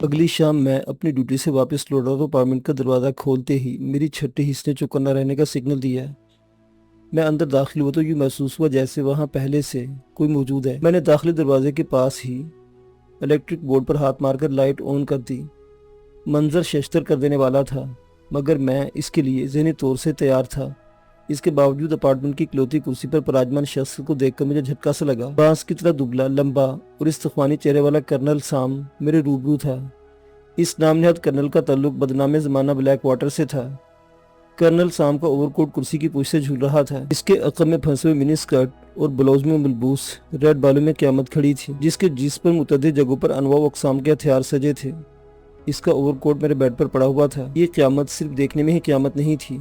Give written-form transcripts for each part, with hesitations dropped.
اگلی شام میں اپنی ڈیوٹی سے واپس لوٹا تو اپارٹمنٹ کا دروازہ کھولتے ہی میری چھٹی حصے چپ نہ رہنے کا سگنل دیا۔ میں اندر داخل ہوا تو یوں محسوس ہوا جیسے وہاں پہلے سے کوئی موجود ہے۔ میں نے داخلی دروازے کے پاس ہی الیکٹرک بورڈ پر ہاتھ مار کر لائٹ آن کر دی۔ منظر ششدر کر دینے والا تھا، مگر میں اس کے لیے ذہنی طور سے تیار تھا۔ اس کے باوجود اپارٹمنٹ کی اکلوتی کرسی پر پراجمان شخص کو دیکھ کر مجھے جھٹکا سا لگا۔ بانس کی طرح دبلا، لمبا اور استخوانی چہرے والا کرنل سام میرے روبرو تھا۔ اس نام نہاد کرنل کا تعلق بدنام زمانہ بلیک واٹر سے تھا۔ کرنل سام کا اوور کوٹ کرسی کی پوچھ سے جھول رہا تھا۔ اس کے عقب میں پھنسے ہوئے منی اسکرٹ اور بلاؤز میں ملبوس ریڈ بالوں میں قیامت کھڑی تھی، جس پر متعدد جگہوں پر انواع و اقسام کے ہتھیار سجے تھے۔ اس کا اوور کوٹ میرے بیڈ پر پڑا ہوا تھا۔ یہ قیامت صرف دیکھنے میں ہی قیامت نہیں تھی،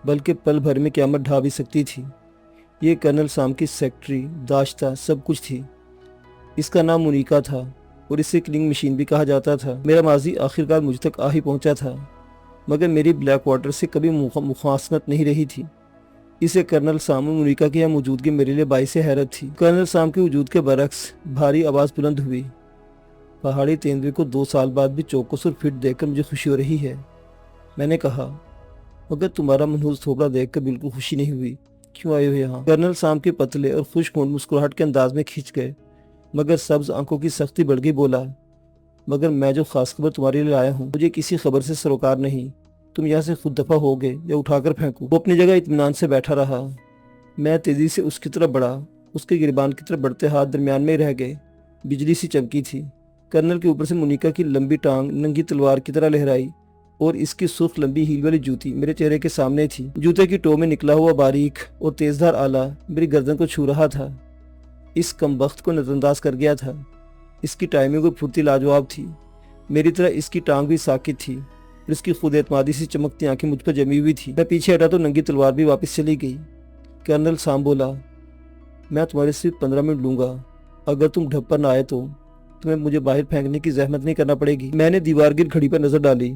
بلکہ پل بھر میں قیامت ڈھا بھی سکتی تھی۔ یہ کرنل سام کی سیکرٹری داشتہ سب کچھ تھی۔ اس کا نام مونیکا تھا اور اسے کلنگ مشین بھی کہا جاتا تھا۔ میرا ماضی آخرکار مجھ تک آ ہی پہنچا تھا، مگر میری بلیک واٹر سے کبھی مخاصمت نہیں رہی تھی۔ اسے کرنل سام اور مونیکا کی یہاں موجودگی میرے لیے باعث حیرت تھی۔ کرنل سام کے وجود کے برعکس بھاری آواز بلند ہوئی۔ پہاڑی تیندوے کو 2 سال بعد بھی چوکس اور فٹ دیکھ کر مجھے خوشی ہو رہی ہے، میں نے کہا، مگر تمہارا منحوس تھوبڑا دیکھ کر بالکل خوشی نہیں ہوئی۔ کیوں آئے ہو یہاں؟ کرنل سام کے پتلے اور خشک ہونٹ مسکراہٹ کے انداز میں کھنچ گئے، مگر سبز آنکھوں کی سختی بڑھ گئی۔ بولا، مگر میں جو خاص خبر تمہارے لیے لایا ہوں، مجھے کسی خبر سے سروکار نہیں۔ تم یہاں سے خود دفع ہوگے یا اٹھا کر پھینکو۔ وہ اپنی جگہ اطمینان سے بیٹھا رہا۔ میں تیزی سے اس کی طرف بڑھا۔ اس کے گریبان کی طرف بڑھتے ہاتھ درمیان میں رہ گئے۔ بجلی سی چمکی تھی۔ کرنل کے اوپر سے مونیکا کی لمبی ٹانگ ننگی تلوار کی طرح لہرائی اور اس کی سرخ لمبی ہیل والی جوتی میرے چہرے کے سامنے تھی۔ جوتے کی ٹو میں نکلا ہوا باریک اور تیزدھار آلہ میری گردن کو چھو رہا تھا۔ اس کمبخت کو نظر انداز کر گیا تھا۔ اس کی ٹائمنگ اور پھرتی لاجواب تھی۔ میری طرح اس کی ٹانگ بھی ساکت تھی اور اس کی خود اعتمادی سی چمکتی آنکھیں مجھ پر جمی ہوئی تھی۔ میں پیچھے ہٹا تو ننگی تلوار بھی واپس چلی گئی۔ کرنل سام بولا، میں تمہارے صرف 15 منٹ لوں گا۔ اگر تم ڈھب پر نہ آئے تو تمہیں مجھے باہر پھینکنے کی زحمت نہیں کرنا پڑے گی۔ میں نے دیوار گیر گھڑی پر نظر ڈالی۔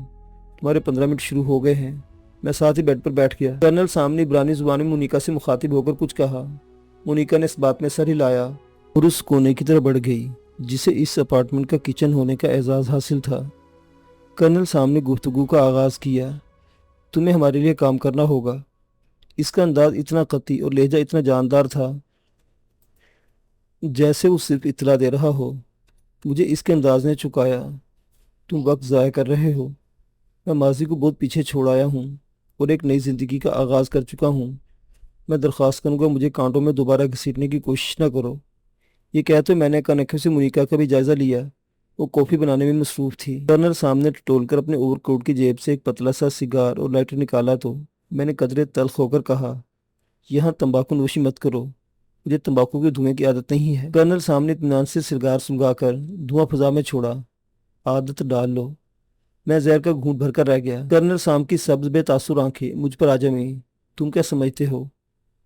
تمہارے 15 منٹ شروع ہو گئے ہیں۔ میں ساتھ ہی بیڈ پر بیٹھ گیا۔ کرنل سام نے عبرانی زبان میں مونیکا سے مخاطب ہو کر کچھ کہا۔ مونیکا نے اس بات میں سر ہلایا اور اس کونے کی طرف بڑھ گئی جسے اس اپارٹمنٹ کا کچن ہونے کا اعزاز حاصل تھا۔ کرنل سام نے گفتگو کا آغاز کیا۔ تمہیں ہمارے لیے کام کرنا ہوگا۔ اس کا انداز اتنا قطعی اور لہجہ اتنا جاندار تھا جیسے وہ صرف اطلاع دے رہا ہو۔ مجھے اس کے انداز نے چکایا۔ تم وقت ضائع کر رہے ہو۔ میں ماضی کو بہت پیچھے چھوڑ آیا ہوں اور ایک نئی زندگی کا آغاز کر چکا ہوں۔ میں درخواست کروں گا مجھے کانٹوں میں دوبارہ گھسیٹنے کی کوشش نہ کرو۔ یہ کہتے میں نے کانکھوں سے مونیکا کا بھی جائزہ لیا۔ وہ کافی بنانے میں مصروف تھی۔ کرنل سام نے ٹٹول کر اپنے اوور کوٹ کی جیب سے ایک پتلا سا سگار اور لائٹر نکالا تو میں نے قدرے تلخ ہو کر کہا، یہاں تمباکو نوشی مت کرو، مجھے تمباکو کے دھوئیں کی عادت نہیں ہے۔ کرنل سام نے اطمینان سے سگار سلگا کر دھواں فضا میں چھوڑا۔ عادت ڈال لو۔ میں زہر کا گھونٹ بھر کر رہ گیا۔ کرنل سام کی سبز بے تاثر آنکھیں مجھ پر آ جمیں۔ تم کیا سمجھتے ہو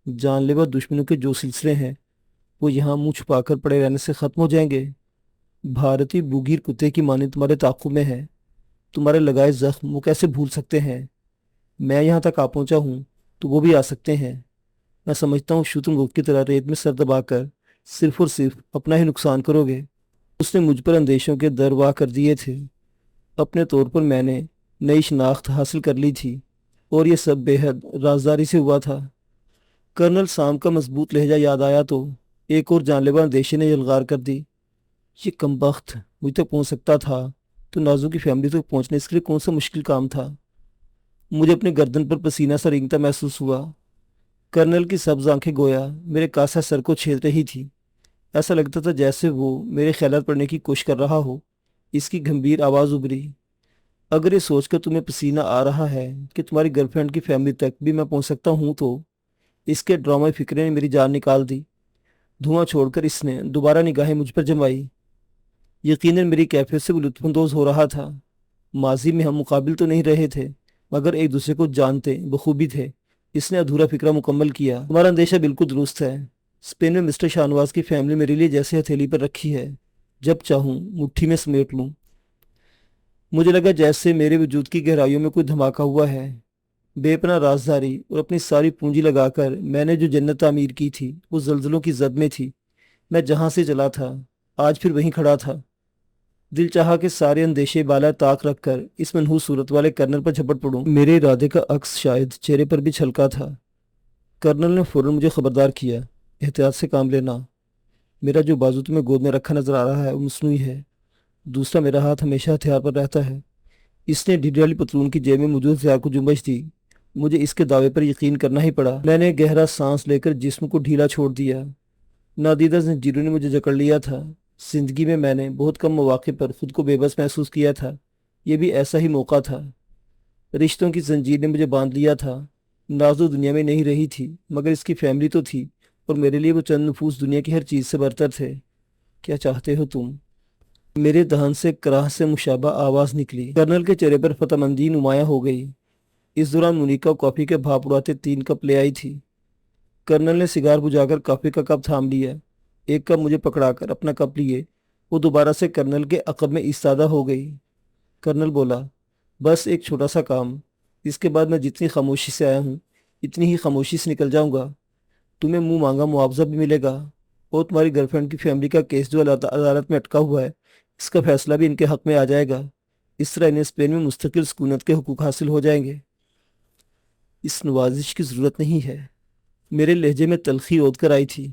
جان لیوا دشمنوں کے جو سلسلے ہیں وہ یہاں منہ چھپا کر پڑے رہنے سے ختم ہو جائیں گے؟ بھارتی بوگیر کتے کی مانند تمہارے تعاقب میں ہے۔ تمہارے لگائے زخم وہ کیسے بھول سکتے ہیں؟ میں یہاں تک آ پہنچا ہوں تو وہ بھی آ سکتے ہیں۔ میں سمجھتا ہوں شتر مرغ کی طرح ریت میں سر دبا کر صرف اور صرف اپنا ہی نقصان کرو گے۔ اس نے مجھ پر اندیشوں کے در وا کر دیے تھے۔ اپنے طور پر میں نے نئی شناخت حاصل کر لی تھی اور یہ سب بے حد رازداری سے ہوا تھا۔ کرنل سام کا مضبوط لہجہ یاد آیا تو ایک اور جان لیوا اندیشے نے یلغار کر دی۔ یہ کمبخت مجھ تک پہنچ سکتا تھا تو نازو کی فیملی تک پہنچنے اس کے لیے کون سا مشکل کام تھا؟ مجھے اپنے گردن پر پسینہ سا رینگتا محسوس ہوا۔ کرنل کی سبز آنکھیں گویا میرے کاسا سر کو چھید رہی تھی۔ ایسا لگتا تھا جیسے وہ میرے خیالات پڑھنے کی کوشش کر رہا ہو۔ اس کی گھمبیر آواز ابھری، اگر یہ سوچ کر تمہیں پسینہ آ رہا ہے کہ تمہاری گرل فرینڈ کی فیملی تک بھی میں پہنچ سکتا ہوں تو اس کے ڈرامہ فکرے نے میری جان نکال دی۔ دھواں چھوڑ کر اس نے دوبارہ نگاہیں مجھ پر جمائی۔ یقیناً میری کیفیت سے وہ لطف اندوز ہو رہا تھا۔ ماضی میں ہم مقابل تو نہیں رہے تھے مگر ایک دوسرے کو جانتے بخوبی تھے۔ اس نے ادھورا فکرہ مکمل کیا۔ تمہارا اندیشہ بالکل درست ہے۔ اسپین میں مسٹر شاہنواز کی فیملی میرے لیے جیسے ہتھیلی پر رکھی ہے، جب چاہوں مٹھی میں سمیٹ لوں۔ مجھے لگا جیسے میرے وجود کی گہرائیوں میں کوئی دھماکہ ہوا ہے۔ بے پناہ رازداری اور اپنی ساری پونجی لگا کر میں نے جو جنت تعمیر کی تھی وہ زلزلوں کی زد میں تھی۔ میں جہاں سے چلا تھا آج پھر وہیں کھڑا تھا۔ دل چاہا کہ سارے اندیشے بالا طاق رکھ کر اس منحوس صورت والے کرنل پر جھپٹ پڑوں۔ میرے ارادے کا عکس شاید چہرے پر بھی چھلکا تھا۔ کرنل نے فوراً مجھے خبردار کیا، احتیاط سے کام لینا۔ میرا جو بازو تمہیں گود میں رکھا نظر آ رہا ہے وہ مصنوعی ہے، دوسرا میرا ہاتھ ہمیشہ ہتھیار پر رہتا ہے۔ اس نے ڈھیلی والی پتلون کی جیب میں موجود ہتھیار کو جنبش دی۔ مجھے اس کے دعوے پر یقین کرنا ہی پڑا۔ میں نے گہرا سانس لے کر جسم کو ڈھیلا چھوڑ دیا۔ نادیدہ زنجیروں نے مجھے جکڑ لیا تھا۔ زندگی میں نے بہت کم مواقع پر خود کو بے بس محسوس کیا تھا، یہ بھی ایسا ہی موقع تھا۔ رشتوں کی زنجیر نے مجھے باندھ لیا تھا۔ نازو دنیا میں نہیں رہی تھی، مگر اس کی فیملی تو تھی، اور میرے لیے وہ چند نفوس دنیا کی ہر چیز سے برتر تھے۔ کیا چاہتے ہو تم؟ میرے دہن سے کراہ سے مشابہ آواز نکلی۔ کرنل کے چہرے پر فتح مندی نمایاں ہو گئی۔ اس دوران مونیکا کافی کے بھاپ اڑاتے 3 کپ لے آئی تھی۔ کرنل نے سگار بجھا کر کافی کا کپ تھام لیا۔ ایک کپ مجھے پکڑا کر اپنا کپ لیے وہ دوبارہ سے کرنل کے عقب میں ایستادہ ہو گئی۔ کرنل بولا، بس ایک چھوٹا سا کام، اس کے بعد میں جتنی خاموشی سے آیا ہوں اتنی ہی خاموشی سے نکل جاؤں گا۔ تمہیں منہ مانگا معاوضہ بھی ملے گا، اور تمہاری گرل فرینڈ کی فیملی کا کیس جو عدالت میں اٹکا ہوا ہے اس کا فیصلہ بھی ان کے حق میں آ جائے گا۔ اس طرح انہیں اسپین میں مستقل سکونت کے حقوق حاصل ہو جائیں گے۔ اس نوازش کی ضرورت نہیں ہے۔ میرے لہجے میں تلخی اود کر آئی تھی۔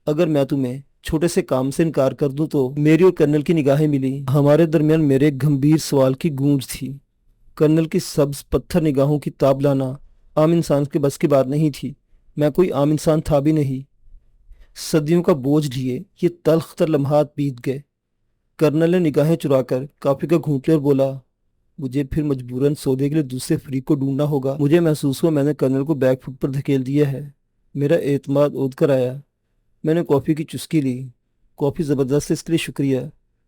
اگر میں تمہیں چھوٹے سے کام سے انکار کر دوں تو میری اور کرنل کی نگاہیں ملی۔ ہمارے درمیان میرے گھمبیر سوال کی گونج تھی۔ کرنل کی سبز پتھر نگاہوں کی تاب لانا عام انسان کے بس کی بات نہیں تھی۔ میں کوئی عام انسان تھا بھی نہیں۔ صدیوں کا بوجھ لیے یہ تلخ تر لمحات بیت گئے۔ کرنل نے نگاہیں چرا کر کافی کا گھونٹ لیا اور بولا، مجھے پھر مجبوراً سودے کے لیے دوسرے فریق کو ڈھونڈنا ہوگا۔ مجھے محسوس ہوا میں نے کرنل کو بیک فٹ پر دھکیل دیا ہے۔ میرا اعتماد اود کر آیا۔ میں نے کافی کی چسکی لی۔ کافی زبردست ہے، اس کے لیے شکریہ،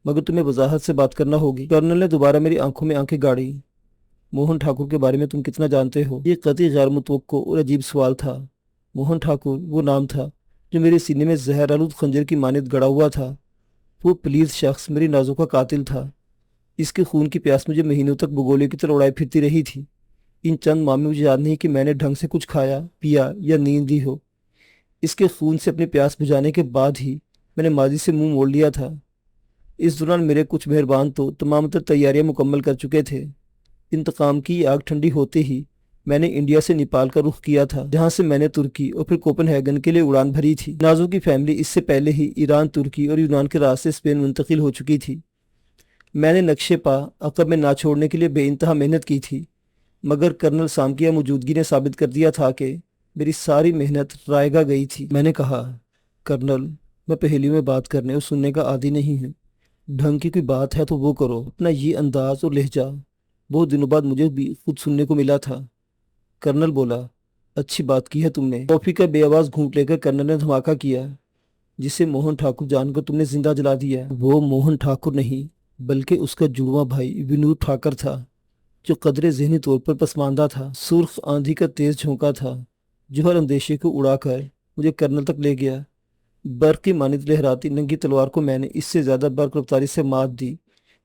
مگر تمہیں وضاحت سے بات کرنا ہوگی۔ کرنل نے دوبارہ میری آنکھوں میں آنکھیں گاڑی۔ موہن ٹھاکر کے بارے میں تم کتنا جانتے ہو؟ یہ قطعی غیر متوقع اور عجیب سوال تھا۔ موہن ٹھاکر وہ نام تھا جو میرے سینے میں زہر آلود خنجر کی مانند گڑا ہوا تھا۔ وہ پلیز شخص میری نازوں کا قاتل تھا۔ اس کے خون کی پیاس مجھے مہینوں تک بگولیوں کی طرح اڑائی پھرتی رہی تھی۔ ان چند ماہ میں مجھے یاد نہیں کہ میں نے ڈھنگ سے کچھ کھایا، پیا یا نیند لی ہو۔ اس کے خون سے اپنی پیاس بجھانے کے بعد ہی میں نے ماضی سے منہ موڑ لیا تھا۔ اس دوران میرے کچھ مہربان تو تمام تر تیاریاں مکمل کر چکے تھے۔ انتقام کی آگ ٹھنڈی ہوتے ہی میں نے انڈیا سے نیپال کا رخ کیا تھا، جہاں سے میں نے ترکی اور پھر کوپن ہیگن کے لیے اڑان بھری تھی۔ نازو کی فیملی اس سے پہلے ہی ایران، ترکی اور یونان کے راستے اسپین منتقل ہو چکی تھی۔ میں نے نقشے پا عقب میں نہ چھوڑنے کے لیے بے انتہا محنت کی تھی، مگر کرنل سام کی موجودگی نے ثابت کر دیا تھا کہ میری ساری محنت رائے گا گئی تھی۔ میں نے کہا، کرنل، میں پہیلیوں میں بات کرنے اور سننے کا عادی نہیں ہوں۔ ڈھنگ کی کوئی بات ہے تو وہ کرو۔ اپنا یہ انداز اور لہجہ بہت دنوں بعد مجھے بھی خود سننے کو ملا تھا۔ کرنل بولا، اچھی بات کی ہے تم نے۔ کافی کا بے آواز گھونٹ لے کر کرنل نے دھماکہ کیا، جسے موہن ٹھاکر جان کر تم نے زندہ جلا دیا۔ وہ موہن ٹھاکر نہیں بلکہ اس کا جڑواں بھائی ونود ٹھاکر تھا، جو قدرے ذہنی طور پر پسماندہ تھا۔ سرخ آندھی کا تیز جھونکا تھا جو ہر اندیشے کو اڑا کر مجھے کرنل تک لے گیا۔ برق کی مانند لہراتی ننگی تلوار کو میں نے اس سے زیادہ برق رفتاری سے مات دی۔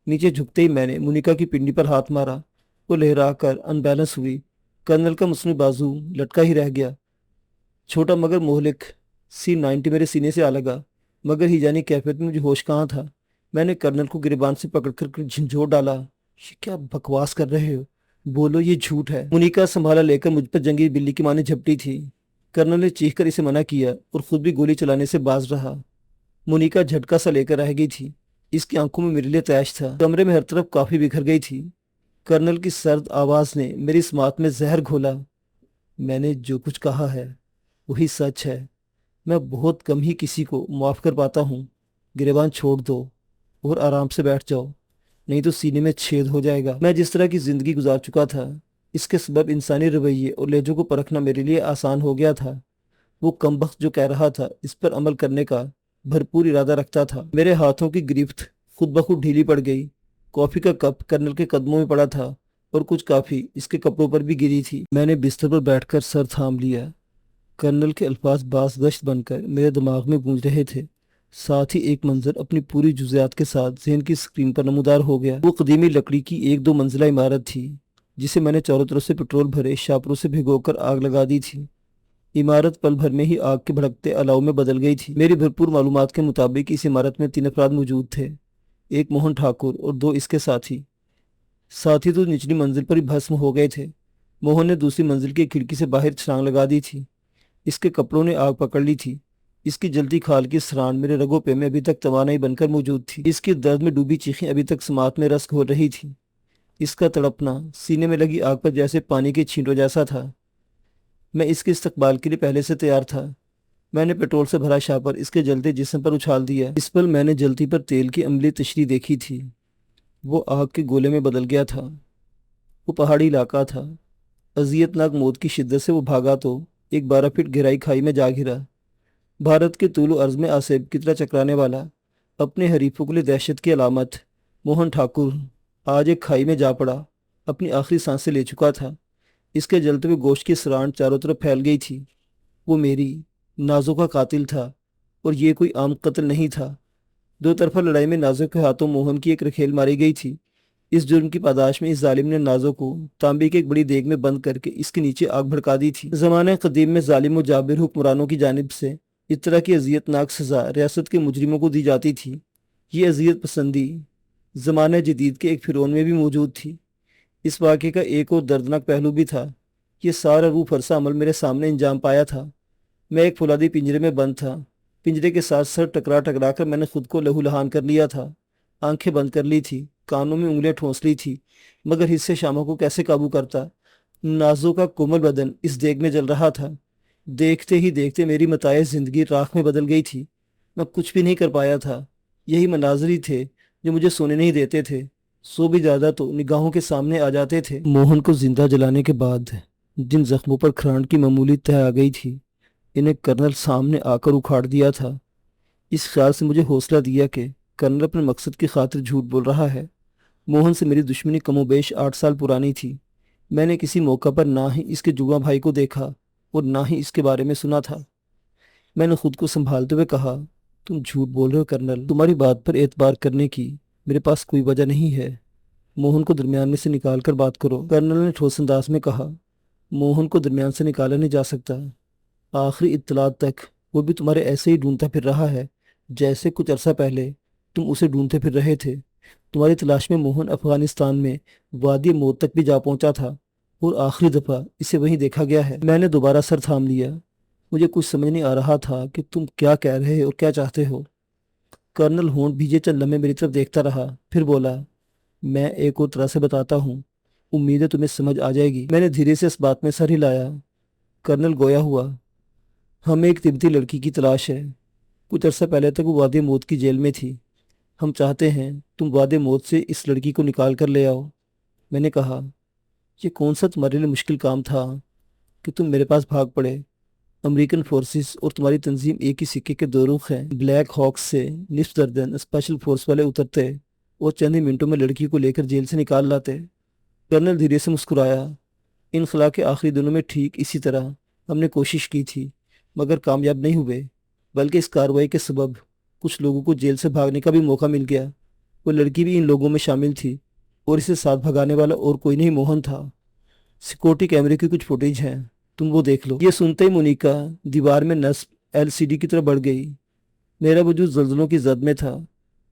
نیچے جھکتے ہی میں نے مونیکا کی پنڈی پر ہاتھ مارا، وہ لہرا کر ان بیلنس ہوئی۔ کرنل کا مصنوعی بازو لٹکا ہی رہ گیا۔ چھوٹا مگر مہلک C90 میرے سینے سے آ لگا، مگر ہی جانی کیفیت میں مجھے ہوش کہاں تھا۔ میں نے کرنل کو گریبان سے پکڑ کر جھنجھوڑ ڈالا۔ یہ کیا بکواس کر رہے ہو؟ بولو یہ جھوٹ ہے۔ مونیکا سنبھالا لے کر مجھ پر جنگی بلی کی ماں جھپٹی تھی۔ کرنل نے چیخ کر اسے منع کیا اور خود بھی گولی چلانے سے باز رہا۔ مونیکا جھٹکا سا لے کر رہ گئی تھی۔ اس کی آنکھوں میں میرے لیے تیش تھا۔ کمرے میں ہر طرف کافی بکھر گئی تھی۔ کرنل کی سرد آواز نے میری سماعت میں زہر گھولا۔ میں نے جو کچھ کہا ہے وہی سچ ہے۔ میں بہت کم ہی کسی کو معاف کر پاتا ہوں۔ گریبان چھوڑ دو اور آرام سے بیٹھ جاؤ، نہیں تو سینے میں چھید ہو جائے گا۔ میں جس طرح کی زندگی گزار چکا تھا اس کے سبب انسانی رویے اور لہجوں کو پرکھنا میرے لیے آسان ہو گیا تھا۔ وہ کمبخت جو کہہ رہا تھا اس پر عمل کرنے کا بھرپور ارادہ رکھتا تھا۔ میرے ہاتھوں کی گرفت خود بخود ڈھیلی پڑ گئی۔ کافی کا کپ کرنل کے قدموں میں پڑا تھا اور کچھ کافی اس کے کپڑوں پر بھی گری تھی۔ میں نے بستر پر بیٹھ کر سر تھام لیا۔ کرنل کے الفاظ باز گشت بن کر میرے دماغ میں گونج رہے تھے، ساتھ ہی ایک منظر اپنی پوری جزیات کے ساتھ ذہن کی سکرین پر نمودار ہو گیا۔ وہ قدیمی لکڑی کی 1-2 منزلہ عمارت تھی جسے میں نے چاروں طرف سے پٹرول بھرے شاپروں سے بھگو کر آگ لگا دی تھی۔ عمارت پل بھر میں ہی آگ کے بھڑکتے الاؤ میں بدل گئی تھی۔ میری بھرپور معلومات کے مطابق اس عمارت میں 3 افراد موجود تھے۔ ایک موہن ٹھاکر اور 2 اس کے ساتھی تو نچلی منزل پر ہی بھسم ہو گئے تھے۔ موہن نے دوسری منزل کی کھڑکی سے باہر چھلانگ لگا دی تھی۔ اس کے کپڑوں نے آگ پکڑ لی تھی۔ اس کی جلتی کھال کی سران میرے رگوں پہ میں ابھی تک توانائی بن کر موجود تھی۔ اس کی درد میں ڈوبی چیخیں ابھی تک سماعت میں رس گھول رہی تھی۔ اس کا تڑپنا سینے میں لگی آگ پر جیسے پانی کے چھینٹوں جیسا تھا۔ میں اس کے استقبال کے لیے پہلے سے تیار تھا۔ میں نے پیٹرول سے بھرا شاپر اس کے جلتے جسم پر اچھال دیا۔ اس پل میں نے جلتی پر تیل کی عملی تشریح دیکھی تھی۔ وہ آگ کے گولے میں بدل گیا تھا۔ وہ پہاڑی علاقہ تھا۔ اذیت ناک موت کی شدت سے وہ بھاگا تو ایک 12 فٹ گہرائی کھائی میں جا گرا۔ بھارت کے طول و عرض میں آسیب کی طرح چکرانے والا، اپنے حریفوں کے لیے دہشت کی علامت، موہن ٹھاکر آج ایک کھائی میں جا پڑا، اپنی آخری سانسیں لے چکا تھا۔ اس کے جلتے ہوئے گوشت کی سران چاروں طرف پھیل گئی تھی۔ وہ میری نازوں کا قاتل تھا، اور یہ کوئی عام قتل نہیں تھا۔ دو طرفہ لڑائی میں نازوں کے ہاتھوں موہن کی ایک رکھیل ماری گئی تھی۔ اس جرم کی پاداش میں اس ظالم نے نازوں کو تانبے کے ایک بڑی دیگ میں بند کر کے اس کے نیچے آگ بھڑکا دی تھی۔ زمانہ قدیم میں ظالم و جابر حکمرانوں کی جانب سے اس طرح کی اذیت ناک سزا ریاست کے مجرموں کو دی جاتی تھی۔ یہ اذیت پسندی زمانہ جدید کے ایک فرعون میں بھی موجود تھی۔ اس واقعے کا ایک اور دردناک پہلو بھی تھا۔ یہ سارا روح فرسا عمل میرے سامنے انجام پایا تھا۔ میں ایک فولادی پنجرے میں بند تھا۔ پنجرے کے ساتھ سر ٹکرا کر میں نے خود کو لہو لہان کر لیا تھا۔ آنکھیں بند کر لی تھی، کانوں میں انگلیاں ٹھونس لی تھی، مگر حصے شاموں کو کیسے قابو کرتا۔ نازوں کا کومل بدن اس دیگ میں جل رہا تھا۔ دیکھتے ہی دیکھتے میری متاع زندگی راکھ میں بدل گئی تھی۔ میں کچھ بھی نہیں کر پایا تھا۔ یہی مناظر ہی تھے جو مجھے سونے نہیں دیتے تھے۔ سو بھی زیادہ تو نگاہوں کے سامنے آ جاتے تھے۔ موہن کو زندہ جلانے کے بعد جن زخموں پر کھرانٹ کی معمولی تہ آ گئی تھی، انہیں کرنل سامنے آ کر اکھاڑ دیا تھا۔ اس خیال سے مجھے حوصلہ دیا کہ کرنل اپنے مقصد کی خاطر جھوٹ بول رہا ہے۔ موہن سے میری دشمنی کم و بیش 8 سال پرانی تھی۔ میں نے کسی موقع پر نہ ہی اس کے جڑواں بھائی کو دیکھا اور نہ ہی اس کے بارے میں سنا تھا۔ میں نے خود کو سنبھالتے ہوئے کہا، تم جھوٹ بول رہے ہو کرنل، تمہاری بات پر اعتبار کرنے کی میرے پاس کوئی وجہ نہیں ہے۔ موہن کو درمیان میں سے نکال کر بات کرو، کرنل نے ٹھوس انداز میں کہا۔ موہن کو درمیان سے نکالا نہیں جا سکتا۔ آخری اطلاعات تک وہ بھی تمہارے ایسے ہی ڈھونڈتا پھر رہا ہے جیسے کچھ عرصہ پہلے تم اسے ڈھونڈتے پھر رہے تھے۔ تمہاری تلاش میں موہن افغانستان میں وادی موت تک بھی جا پہنچا تھا، اور آخری دفعہ اسے وہیں دیکھا گیا ہے۔ میں نے دوبارہ سر تھام لیا۔ مجھے کچھ سمجھ نہیں آ رہا تھا کہ تم کیا کہہ رہے اور کیا چاہتے ہو۔ کرنل ہونٹ بھیجے چند لمحے میری طرف دیکھتا رہا، پھر بولا، میں ایک اور طرح سے بتاتا ہوں، امید ہے تمہیں سمجھ آ جائے گی۔ میں نے دھیرے سے اس بات میں سر ہلایا۔ کرنل گویا ہوا، ہمیں ایک تبتی لڑکی کی تلاش ہے۔ کچھ عرصہ پہلے تک وہ وادی موت کی جیل میں تھی۔ ہم چاہتے ہیں تم وادی موت سے اس لڑکی کو نکال کر لے آؤ۔ میں نے کہا، یہ کون سا تمہارے لیے مشکل کام تھا کہ تم میرے پاس بھاگ پڑے؟ امریکن فورسز اور تمہاری تنظیم ایک ہی سکے کے دو رخ ہیں۔ بلیک ہاکس سے نصف درجن اسپیشل فورس والے اترتے اور چند ہی منٹوں میں لڑکی کو لے کر جیل سے نکال لاتے۔ کرنل دھیرے سے مسکرایا۔ انخلا کے آخری دنوں میں ٹھیک اسی طرح ہم نے کوشش کی تھی، مگر کامیاب نہیں ہوئے، بلکہ اس کارروائی کے سبب کچھ لوگوں کو جیل سے بھاگنے کا بھی موقع مل گیا۔ وہ لڑکی بھی ان لوگوں میں شامل تھی، اور اسے ساتھ بھگانے والا اور کوئی نہیں، موہن تھا۔ سیکورٹی کیمرے کی کچھ فوٹیج ہیں، تم وہ دیکھ لو۔ یہ سنتے ہی مونیکا دیوار میں نصب LCD کی طرف بڑھ گئی۔ میرا وجود زلزلوں کی زد میں تھا۔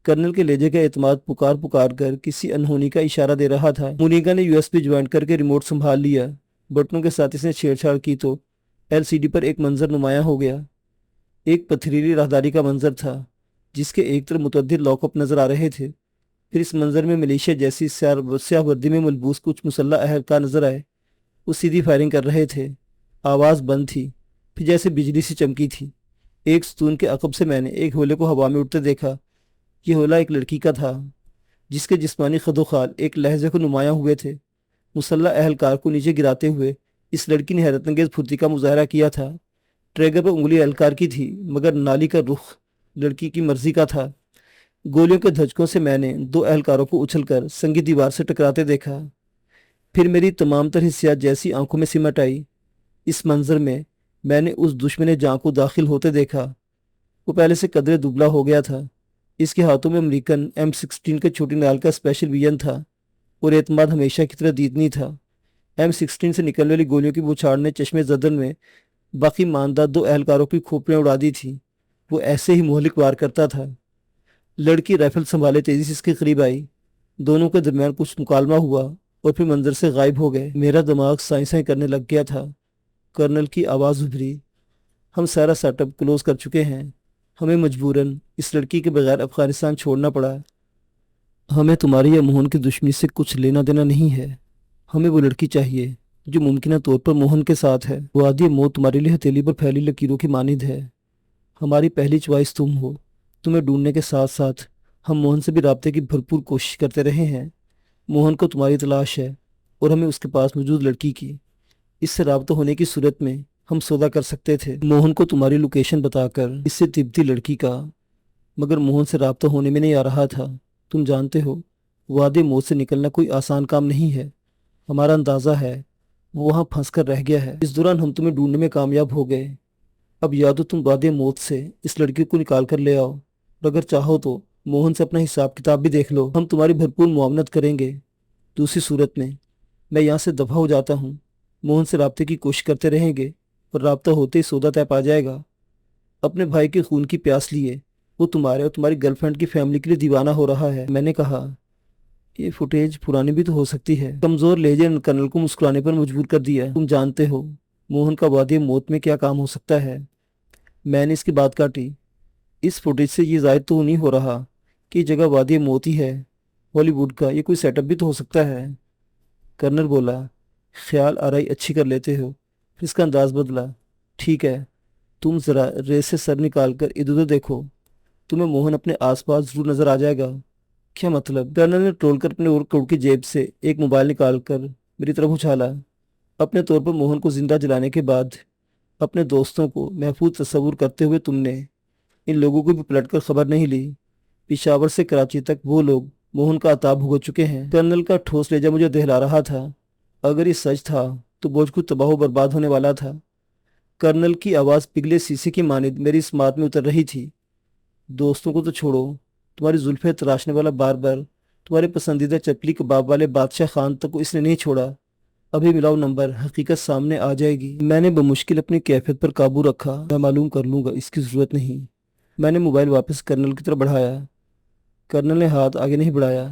کرنل کے لہجے کا اعتماد پکار کر کسی انہونی کا اشارہ دے رہا تھا۔ مونیکا نے USB جوائنٹ کر کے ریموٹ سنبھال لیا۔ بٹنوں کے ساتھ اس نے چھیڑ چھاڑ کی تو LCD پر ایک منظر نمایاں ہو گیا۔ ایک پتھریلی راہداری کا منظر تھا، جس کے ایک طرف متعدد لاک اپ نظر آ رہے تھے۔ پھر اس منظر میں ملیشیا جیسی سیاہ وردی میں ملبوس کچھ مسلح اہلکار نظر آئے۔ وہ سیدھی فائرنگ کر رہے تھے۔ آواز بند تھی، پھر جیسے بجلی سی چمکی تھی۔ ایک ستون کے عقب سے میں نے ایک ہولے کو ہوا میں اڑتے دیکھا۔ یہ ہولہ ایک لڑکی کا تھا، جس کے جسمانی خد و خال ایک لہجے کو نمایاں ہوئے تھے۔ مسلح اہلکار کو نیچے گراتے ہوئے اس لڑکی نے حیرت انگیز پھرتی کا مظاہرہ کیا تھا۔ ٹریگر پر انگلی اہلکار کی تھی، مگر نالی کا رخ لڑکی کی مرضی کا تھا۔ گولیوں کے دھچکوں سے میں نے 2 اہلکاروں کو اچھل کر سنگی دیوار سے ٹکراتے دیکھا۔ پھر میری تمام تر حسیات جیسی آنکھوں میں سمٹ آئی۔ اس منظر میں نے اس دشمن جاں کو داخل ہوتے دیکھا۔ وہ پہلے سے قدرے دبلا ہو گیا تھا۔ اس کے ہاتھوں میں امریکن M16 کا چھوٹی نال کا اسپیشل ویژن تھا، اور اعتماد ہمیشہ کی طرح دیدنی تھا۔ M16 سے نکلنے والی گولیوں کی بوچھاڑ نے چشمے زدن میں باقی ماندہ 2 اہلکاروں کی کھوپڑیاں اڑا دی تھی۔ وہ ایسے ہی مہلک وار کرتا تھا۔ لڑکی رائفل سنبھالے تیزی سے اس کے قریب آئی۔ دونوں کے درمیان کچھ مکالمہ ہوا اور پھر منظر سے غائب ہو گئے۔ میرا دماغ سائیں سائیں کرنے لگ گیا تھا۔ کرنل کی آواز ابھری، ہم سارا سیٹ اپ کلوز کر چکے ہیں، ہمیں مجبوراً اس لڑکی کے بغیر افغانستان چھوڑنا پڑا۔ ہمیں تمہاری یا موہن کی دشمنی سے کچھ لینا دینا نہیں ہے، ہمیں وہ لڑکی چاہیے جو ممکنہ طور پر موہن کے ساتھ ہے۔ وادی موت تمہارے لیے ہتھیلی پر پھیلی لکیروں کی مانند ہے۔ ہماری پہلی چوائس تم ہو۔ تمہیں ڈھونڈنے کے ساتھ ساتھ ہم موہن سے بھی رابطے کی بھرپور کوشش کرتے رہے ہیں۔ موہن کو تمہاری تلاش ہے اور ہمیں اس کے پاس موجود لڑکی کی۔ اس سے رابطہ ہونے کی صورت میں ہم سودا کر سکتے تھے، موہن کو تمہاری لوکیشن بتا کر اس سے تبتی لڑکی کا، مگر موہن سے رابطہ ہونے میں نہیں آ رہا تھا۔ تم جانتے ہو وادی موت سے نکلنا کوئی آسان کام نہیں ہے۔ ہمارا اندازہ ہے وہ وہاں پھنس کر رہ گیا ہے۔ اس دوران ہم تمہیں ڈھونڈنے میں کامیاب ہو گئے۔ اب یا تو تم وادی موت سے اس لڑکی کو نکال کر لے آؤ، اور اگر چاہو تو موہن سے اپنا حساب کتاب بھی دیکھ لو، ہم تمہاری بھرپور معاونت کریں گے۔ دوسری صورت میں میں یہاں سے دفع ہو جاتا ہوں، موہن سے رابطے کی کوشش کرتے رہیں گے اور رابطہ ہوتے ہی سودا طے پا جائے گا۔ اپنے بھائی کے خون کی پیاس لیے وہ تمہارے اور تمہاری گرل فرینڈ کی فیملی کے لیے دیوانہ ہو رہا ہے۔ میں نے کہا، یہ فوٹیج پرانی بھی تو ہو سکتی ہے۔ کمزور لہجے نے کرنل کو مسکرانے پر مجبور کر دیا۔ تم جانتے ہو موہن کا وادی موت میں کیا کام ہو سکتا ہے۔ میں نے اس کی بات کاٹی، اس فوٹیج سے یہ ظاہر تو نہیں ہو رہا کہ یہ جگہ وادی موت ہی ہے، ہالی ووڈ کا یہ کوئی سیٹ اپ بھی تو ہو سکتا ہے۔ کرنل بولا، خیال آرائی اچھی کر لیتے ہو۔ پھر اس کا انداز بدلا، ٹھیک ہے تم ذرا ریس سے سر نکال کر ادھر ادھر دیکھو، تمہیں موہن اپنے آس پاس ضرور نظر آ جائے گا۔ کیا مطلب؟ کرنل نے ٹول کر اپنے کوٹ کی جیب سے ایک موبائل نکال کر میری طرف اچھالا۔ اپنے طور پر موہن کو زندہ جلانے کے بعد اپنے دوستوں کو محفوظ تصور کرتے ہوئے تم نے ان لوگوں کو بھی پلٹ کر خبر نہیں لی۔ پشاور سے کراچی تک وہ لوگ موہن کا عطاب بھگت چکے ہیں۔ کرنل کا ٹھوس لہجہ مجھے دہلا رہا تھا۔ اگر یہ سچ تھا تو بوجھ کچھ تباہ و برباد ہونے والا تھا۔ کرنل کی آواز پگھلے سیسے کی مانند میری سماعت میں اتر رہی تھی۔ دوستوں کو تو چھوڑو، تمہاری زلفیں تراشنے والا باربر، تمہارے پسندیدہ چپلی کباب والے بادشاہ خان تک کو اس نے نہیں چھوڑا۔ ابھی ملاؤ نمبر، حقیقت سامنے آ جائے گی۔ میں نے بمشکل اپنی کیفیت پر قابو رکھا۔ میں معلوم کر لوں گا، اس کی ضرورت نہیں۔ میں نے موبائل واپس کرنل کی طرف بڑھایا۔ کرنل نے ہاتھ آگے نہیں بڑھایا۔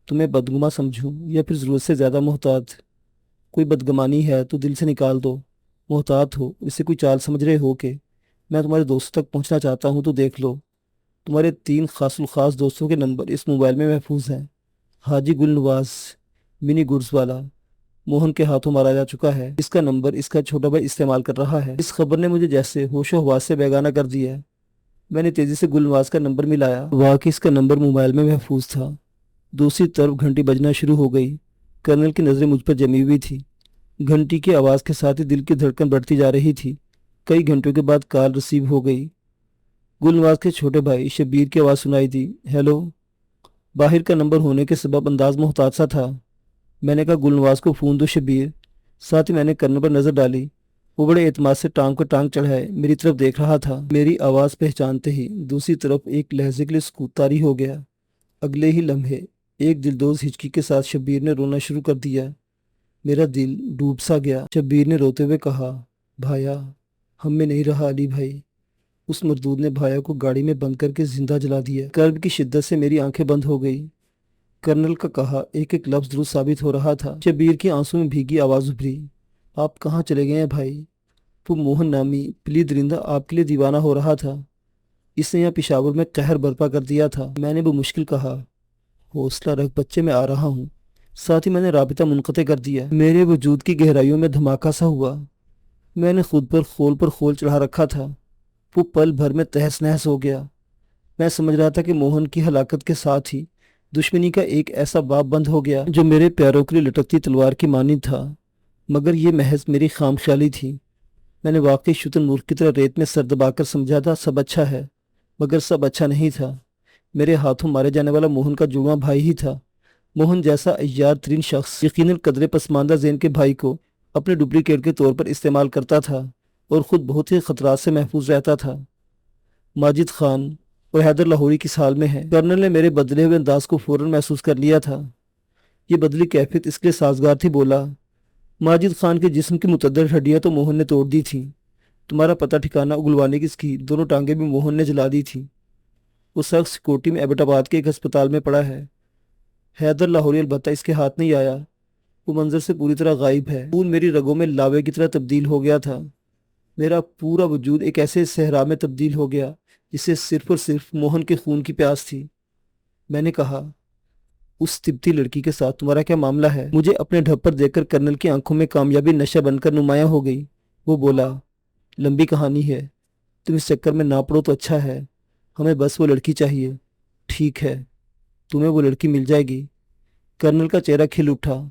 تمہیں بدگما سمجھوں یا پھر ضرورت سے زیادہ محتاط؟ کوئی بدگمانی ہے تو دل سے نکال دو۔ محتاط ہو، اسے کوئی چال سمجھ رہے ہو کہ میں تمہارے دوستوں تک پہنچنا چاہتا ہوں تو دیکھ لو۔ تمہارے 3 خاص الخاص دوستوں کے نمبر اس موبائل میں محفوظ ہیں۔ حاجی گل نواز، منی گڈز والا، موہن کے ہاتھوں مارا جا چکا ہے۔ اس کا نمبر اس کا چھوٹا بھائی استعمال کر رہا ہے۔ اس خبر نے مجھے جیسے ہوش و حواس سے بیگانہ کر دیا۔ میں نے تیزی سے گل نواز کا نمبر ملایا۔ واقعی اس کا نمبر موبائل میں محفوظ تھا۔ دوسری طرف گھنٹی بجنا شروع ہو گئی۔ کرنل کی نظریں مجھ پر جمی ہوئی تھی۔ گھنٹی کی آواز کے ساتھ ہی دل کی دھڑکن بڑھتی جا رہی تھی۔ کئی گھنٹوں کے بعد کال ریسیو ہو گئی۔ گل نواز کے چھوٹے بھائی شبیر کی آواز سنائی دی، ہیلو۔ باہر کا نمبر ہونے کے سبب انداز محتاط سا تھا۔ میں نے کہا، گل نواز کو فون دو شبیر۔ ساتھ ہی میں نے کرنل پر نظر ڈالی۔ وہ بڑے اعتماد سے ٹانگ پر ٹانگ چڑھائے میری طرف دیکھ رہا تھا۔ میری آواز پہچانتے ہی دوسری طرف ایک لہجے کے لیے سکوت طاری ہو گیا۔ اگلے ہی لمحے ایک دلدوز ہچکی کے ساتھ شبیر نے رونا شروع کر دیا۔ میرا دل ڈوب سا گیا۔ شبیر نے روتے ہوئے کہا، بھایا ہم میں نہیں رہا علی بھائی۔ اس مردود نے بھایا کو گاڑی میں بند کر کے زندہ جلا دیا۔ کرب کی شدت سے میری آنکھیں بند ہو گئی۔ کرنل کا کہا ایک ایک لفظ درست ثابت ہو رہا تھا۔ شبیر کی آنسوں میں بھیگی آواز ابھری، آپ کہاں چلے گئے ہیں بھائی؟ وہ موہن نامی پلی درندہ آپ کے لیے دیوانہ ہو رہا تھا۔ اس نے یہاں پشاور میں قہر برپا کر دیا تھا۔ میں نے بمشکل کہا، حوصلہ رکھ بچے، میں آ رہا ہوں۔ ساتھ ہی میں نے رابطہ منقطع کر دیا۔ میرے وجود کی گہرائیوں میں دھماکہ سا ہوا۔ میں نے خود پر خول چڑھا رکھا تھا۔ وہ پل بھر میں تہس نہس ہو گیا۔ میں سمجھ رہا تھا کہ موہن کی ہلاکت کے ساتھ ہی دشمنی کا ایک ایسا باب بند ہو گیا جو میرے پیاروں کے لیے لٹکتی تلوار کی مانند تھا، مگر یہ محض میری خام خیالی تھی۔ میں نے واقعی شتر مورخ کی طرح ریت میں سر دبا کر سمجھا تھا سب اچھا ہے، مگر سب اچھا نہیں تھا۔ میرے ہاتھوں مارے جانے والا موہن کا جڑواں بھائی ہی تھا۔ موہن جیسا عیار ترین شخص یقیناً قدرے پسماندہ ذہن کے بھائی کو اپنے ڈپلیکیٹ کے طور پر استعمال کرتا تھا اور خود بہت ہی خطرات سے محفوظ رہتا تھا۔ ماجد خان اور حیدر لاہوری کس حال میں ہے؟ کرنل نے میرے بدلے ہوئے انداز کو فوراً محسوس کر لیا تھا۔ یہ بدلی کیفیت اس کے لیے سازگار تھی۔ بولا، ماجد خان کے جسم کی متعدد ہڈیاں تو موہن نے توڑ دی تھیں۔ تمہارا پتہ ٹھکانہ اگلوانے کی اس کی دونوں ٹانگیں بھی موہن نے جلا دی تھیں۔ وہ شخص کوٹی میں ایبٹ آباد کے ایک ہسپتال میں پڑا ہے۔ حیدر لاہوری البتہ اس کے ہاتھ نہیں آیا۔ وہ منظر سے پوری طرح غائب ہے۔ خون میری رگوں میں لاوے کی طرح تبدیل ہو گیا تھا۔ میرا پورا وجود ایک ایسے صحرا میں تبدیل ہو گیا جسے صرف اور صرف موہن کے خون کی پیاس تھی۔ میں نے کہا، اس تبتی لڑکی کے ساتھ تمہارا کیا معاملہ ہے؟ مجھے اپنے ڈھب پر دیکھ کر کرنل کی آنکھوں میں کامیابی نشہ بن کر نمایاں ہو گئی۔ وہ بولا، لمبی کہانی ہے، تم اس چکر میں نہ پڑو تو اچھا ہے، ہمیں بس وہ لڑکی چاہیے۔ ٹھیک ہے، تمہیں وہ لڑکی مل جائے گی۔ کرنل کا چہرہ کھل اٹھا۔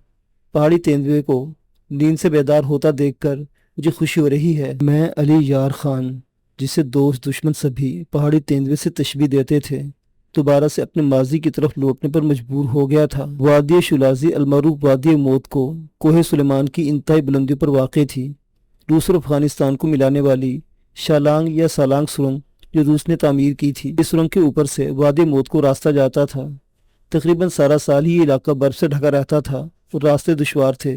پہاڑی تیندوے کو نیند سے بیدار ہوتا دیکھ کر مجھے خوشی ہو رہی ہے۔ میں علی یار خان، جسے دوست دشمن سبھی پہاڑی تیندوے سے تشبیہ دیتے تھے، دوبارہ سے اپنے ماضی کی طرف لوٹنے پر مجبور ہو گیا تھا۔ وادی شلازی المعروف وادی موت کو کوہ سلیمان کی انتہائی بلندیوں پر واقع تھی۔ روس اور افغانستان کو ملانے والی شالانگ یا سالانگ سرنگ جو روس نے تعمیر کی تھی، اس سرنگ کے اوپر سے وادی موت کو راستہ جاتا تھا۔ تقریباً سارا سال ہی یہ علاقہ برف سے ڈھکا رہتا تھا اور راستے دشوار تھے۔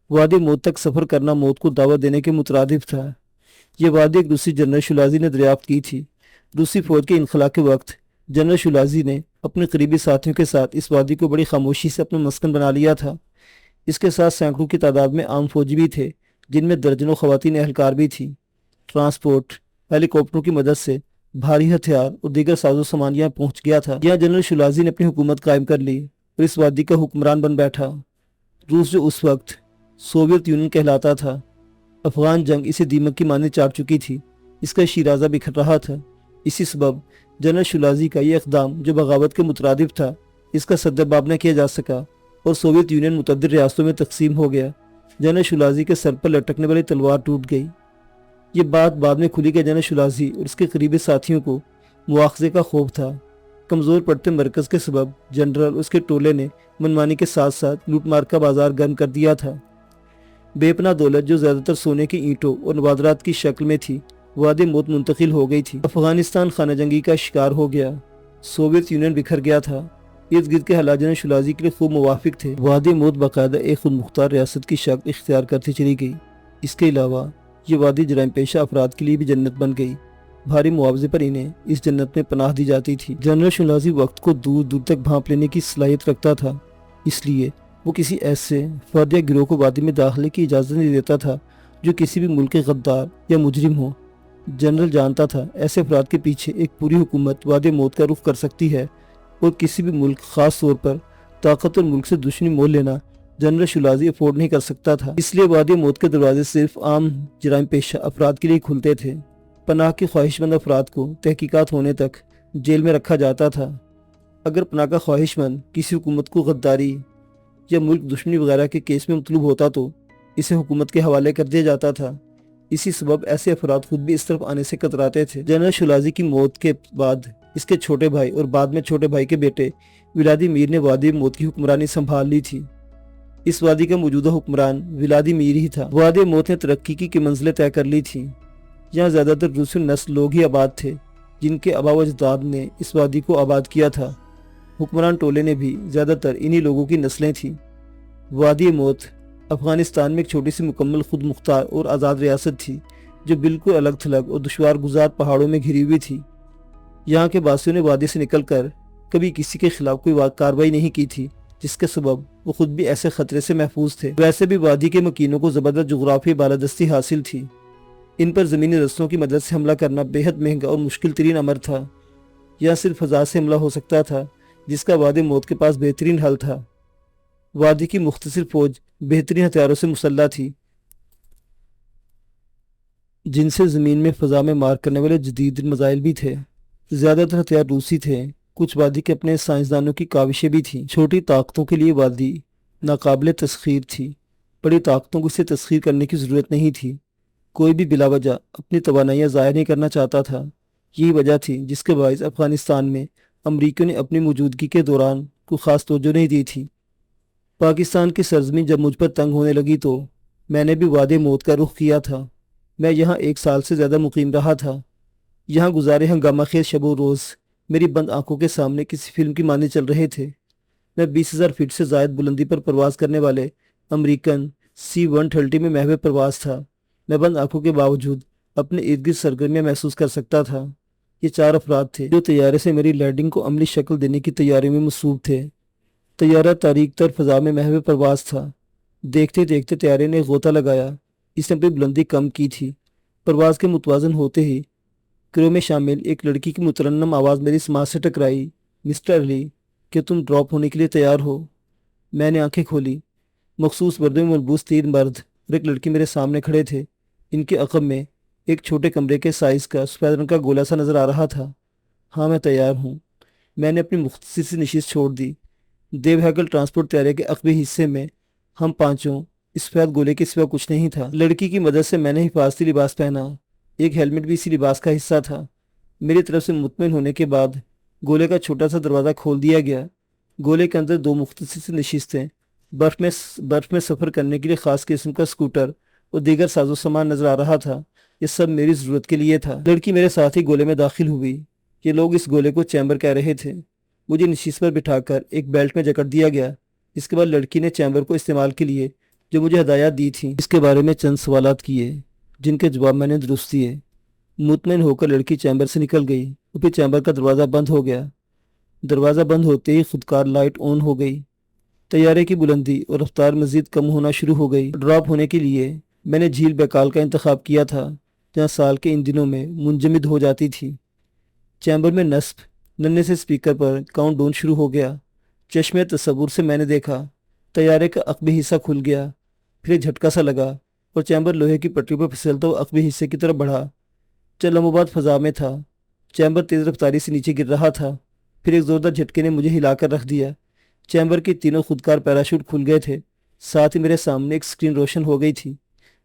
وادی موت تک سفر کرنا موت کو دعوت دینے کے مترادف تھا۔ یہ وادی ایک روسی جنرل شلازی نے دریافت کی تھی۔ روسی فوج کے انخلا کے وقت جنرل شلازی نے اپنے قریبی ساتھیوں کے ساتھ اس وادی کو بڑی خاموشی سے اپنا مسکن بنا لیا تھا۔ اس کے ساتھ سینکڑوں کی تعداد میں عام فوجی بھی تھے، جن میں درجنوں خواتین اہلکار بھی تھیں۔ ٹرانسپورٹ ہیلی کاپٹروں کی مدد سے بھاری ہتھیار اور دیگر ساز و سامان یہاں پہنچ گیا تھا۔ یہاں جنرل شلازی نے اپنی حکومت قائم کر لی اور اس وادی کا حکمران بن بیٹھا۔ روس جو اس وقت سوویت یونین کہلاتا تھا، افغان جنگ اسے دیمک کی مانند چاٹ چکی تھی، اس کا شیرازہ بکھر رہا تھا۔ اسی سبب جنرل شلازی کا یہ اقدام جو بغاوت کے مترادف تھا، اس کا سدباب نہ کیا جا سکا اور سوویت یونین متعدد ریاستوں میں تقسیم ہو گیا۔ جنرل شلازی کے سر پر لٹکنے والی تلوار ٹوٹ گئی۔ یہ بات بعد میں کھلی کہ جنرل شلازی اور اس کے قریبی ساتھیوں کو مواخذے کا خوف تھا۔ کمزور پڑتے مرکز کے سبب جنرل اس کے ٹولے نے منمانی کے ساتھ ساتھ لوٹ مار کا بازار گرم کر دیا تھا۔ بے پناہ دولت جو زیادہ تر سونے کی اینٹوں اور نوادرات کی شکل میں تھی، وادی موت منتقل ہو گئی تھی۔ افغانستان خانہ جنگی کا شکار ہو گیا۔ سوویت یونین بکھر گیا تھا۔ ارد گرد کے حالات جنرل شلازی کے لیے خوب موافق تھے۔ وادی موت باقاعدہ ایک خود مختار ریاست کی شکل اختیار کرتی چلی گئی۔ اس کے علاوہ یہ وادی جرائم پیشہ افراد کے لیے بھی جنت بن گئی۔ بھاری معاوضے پر انہیں اس جنت میں پناہ دی جاتی تھی۔ جنرل شلازی وقت کو دور دور تک بھانپ لینے کی صلاحیت رکھتا تھا، اس لیے وہ کسی ایسے فرد یا گروہ کو وادی میں داخلے کی اجازت نہیں دیتا تھا جو کسی بھی ملک کے غدار یا مجرم ہو۔ جنرل جانتا تھا ایسے افراد کے پیچھے ایک پوری حکومت وادی موت کا رخ کر سکتی ہے اور کسی بھی ملک، خاص طور پر طاقتور ملک سے دشمنی مول لینا جنرل شلازی افورڈ نہیں کر سکتا تھا۔ اس لیے وادی موت کے دروازے صرف عام جرائم پیشہ افراد کے لیے کھلتے تھے۔ پناہ کے خواہش مند افراد کو تحقیقات ہونے تک جیل میں رکھا جاتا تھا۔ اگر پناہ کا خواہش مند کسی حکومت کو غداری یا ملک دشمنی وغیرہ کے کیس میں مطلوب ہوتا تو اسے حکومت کے حوالے کر دیا جاتا تھا۔ اسی سبب ایسے افراد خود بھی اس طرف آنے سے کتراتے تھے۔ جنرل شلازی کی موت کے بعد اس کے چھوٹے بھائی اور بعد میں چھوٹے بھائی کے بیٹے ولادی میر نے وادی موت کی حکمرانی سنبھال لی تھی۔ اس وادی کا موجودہ حکمران ولادی میر ہی تھا۔ وادی موت نے ترقی کی منزلیں طے کر لی تھیں۔ یہاں زیادہ تر روسی نسل لوگ ہی آباد تھے جن کے آباء و اجداد نے اس وادی کو آباد کیا تھا۔ حکمران ٹولے نے بھی زیادہ تر انہی لوگوں کی نسلیں تھیں۔ وادی موت افغانستان میں ایک چھوٹی سی مکمل خود مختار اور آزاد ریاست تھی جو بالکل الگ تھلگ اور دشوار گزار پہاڑوں میں گھری ہوئی تھی۔ یہاں کے باسیوں نے وادی سے نکل کر کبھی کسی کے خلاف کوئی کارروائی نہیں کی تھی، جس کے سبب وہ خود بھی ایسے خطرے سے محفوظ تھے۔ ویسے بھی وادی کے مکینوں کو زبردست جغرافی بالادستی حاصل تھی۔ ان پر زمینی رستوں کی مدد سے حملہ کرنا بے حد مہنگا اور مشکل ترین امر تھا۔ یہاں صرف فضا سے حملہ ہو سکتا تھا، جس کا وادی موت کے پاس بہترین حل تھا۔ وادی کی مختصر فوج بہترین ہتھیاروں سے مسلح تھی، جن سے زمین میں فضا میں مار کرنے والے جدید میزائل بھی تھے۔ زیادہ تر ہتھیار روسی تھے، کچھ وادی کے اپنے سائنسدانوں کی کاوشیں بھی تھیں۔ چھوٹی طاقتوں کے لیے وادی ناقابل تسخیر تھی، بڑی طاقتوں کو اسے تسخیر کرنے کی ضرورت نہیں تھی۔ کوئی بھی بلا وجہ اپنی توانائیاں ظاہر نہیں کرنا چاہتا تھا۔ یہی وجہ تھی جس کے باعث افغانستان میں امریکیوں نے اپنی موجودگی کے دوران کوئی خاص توجہ نہیں دی تھی۔ پاکستان کی سرزمین جب مجھ پر تنگ ہونے لگی تو میں نے بھی وادی موت کا رخ کیا تھا۔ میں یہاں 1 سال سے زیادہ مقیم رہا تھا۔ یہاں گزارے ہنگامہ خیز شب و روز میری بند آنکھوں کے سامنے کسی فلم کی مانند چل رہے تھے۔ میں 20,000 فٹ سے زائد بلندی پر پرواز کرنے والے امریکن C-130 میں محو پرواز تھا۔ میں بند آنکھوں کے باوجود اپنے ارد گرد سرگرمیاں محسوس کر سکتا تھا۔ یہ 4 افراد تھے جو طیارے سے میری لینڈنگ کو عملی شکل دینے کی تیاری میں مصروف تھے۔ طیارہ تاریک تر فضا میں محو پرواز تھا۔ دیکھتے دیکھتے طیارے نے غوطہ لگایا۔ اس نے اپنی بلندی کم کی تھی۔ پرواز کے متوازن ہوتے ہی کرو میں شامل ایک لڑکی کی مترنم آواز میری سماعت سے ٹکرائی۔ مسٹر علی، کہ تم ڈراپ ہونے کے لیے تیار ہو؟ میں نے آنکھیں کھولی۔ مخصوص وردوں میں ملبوس 3 مرد اور ایک لڑکی میرے سامنے کھڑے تھے۔ ان کے عقب میں ایک چھوٹے کمرے کے سائز کا سفید رنگ کا گولا سا نظر آ رہا تھا۔ ہاں، میں تیار ہوں۔ میں نے اپنی مختصر سی نشست چھوڑ دی۔ دیو ہیکل ٹرانسپورٹ طیارے کے عقبی حصے میں ہم پانچوں اس سفید گولے کے سوا کچھ نہیں تھا۔ لڑکی کی مدد سے میں نے حفاظتی لباس پہنا۔ ایک ہیلمٹ بھی اسی لباس کا حصہ تھا۔ میری طرف سے مطمئن ہونے کے بعد گولے کا چھوٹا سا دروازہ کھول دیا گیا۔ گولے کے اندر 2 مختصر سی نشستیں، برف میں سفر کرنے کے لیے خاص قسم کا اسکوٹر اور دیگر ساز و سامان نظر آ رہا تھا۔ یہ سب میری ضرورت کے لیے تھا۔ لڑکی میرے ساتھ ہی گولے میں داخل ہوئی۔ یہ لوگ اس گولے کو چیمبر کہہ رہے تھے۔ مجھے نشست پر بٹھا کر ایک بیلٹ میں جکڑ دیا گیا۔ اس کے بعد لڑکی نے چیمبر کو استعمال کے لیے جو مجھے ہدایات دی تھیں اس کے بارے میں چند سوالات کیے، جن کے جواب میں نے درست دیے۔ مطمئن ہو کر لڑکی چیمبر سے نکل گئی اور پھر چیمبر کا دروازہ بند ہو گیا۔ دروازہ بند ہوتے ہی خودکار لائٹ آن ہو گئی۔ طیارے کی بلندی اور رفتار مزید کم ہونا شروع ہو گئی۔ ڈراپ ہونے کے لیے میں نے جھیل بیکال کا انتخاب کیا تھا، جہاں سال کے ان دنوں میں منجمد ہو جاتی تھی۔ چیمبر میں نصب ننھے سے اسپیکر پر کاؤنٹ ڈاؤن شروع ہو گیا۔ چشمے تصور سے میں نے دیکھا طیارے کا عقبی حصہ کھل گیا، پھر ایک جھٹکا سا لگا اور چیمبر لوہے کی پٹری پر پھسلتا ہوا عقبی حصے کی طرف بڑھا۔ چند لمحوں بعد فضا میں تھا۔ چیمبر تیز رفتاری سے نیچے گر رہا تھا۔ پھر ایک زوردار جھٹکے نے مجھے ہلا کر رکھ دیا۔ چیمبر کے تینوں خودکار پیراشوٹ کھل گئے تھے۔ ساتھ ہی میرے سامنے ایک اسکرین روشن ہو گئی تھی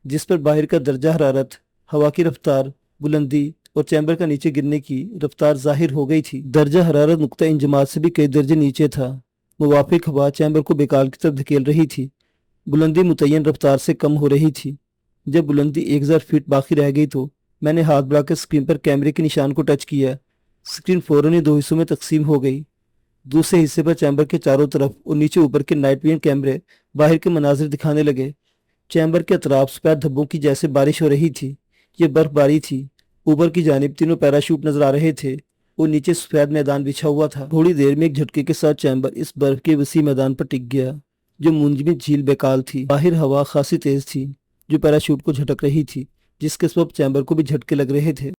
جس پر باہر کا درجہ حرارت، ہوا کی رفتار، بلندی اور چیمبر کا نیچے گرنے کی رفتار ظاہر ہو گئی تھی۔ درجہ حرارت نقطہ انجماد سے بھی کئی درجے نیچے تھا۔ موافق ہوا چیمبر کو بیکال کی طرف دھکیل رہی تھی۔ بلندی متعین رفتار سے کم ہو رہی تھی۔ جب بلندی 1000 فٹ باقی رہ گئی تو میں نے ہاتھ بڑھا کر اسکرین پر کیمرے کے نشان کو ٹچ کیا۔ اسکرین فوراً ہی 2 حصوں میں تقسیم ہو گئی۔ دوسرے حصے پر چیمبر کے چاروں طرف اور نیچے اوپر کے نائٹ ویژن کیمرے باہر کے مناظر دکھانے لگے۔ چیمبر کے اطراف سفید دھبوں کی جیسے بارش ہو رہی تھی۔ یہ برف باری تھی۔ اوپر کی جانب تینوں پیراشوٹ نظر آ رہے تھے اور نیچے سفید میدان بچھا ہوا تھا۔ تھوڑی دیر میں ایک جھٹکے کے ساتھ چیمبر اس برف کے وسیع میدان پر ٹک گیا جو منجمد جھیل بیکال تھی۔ باہر ہوا خاصی تیز تھی جو پیراشوٹ کو جھٹک رہی تھی، جس کے سبب چیمبر کو بھی جھٹکے لگ رہے تھے۔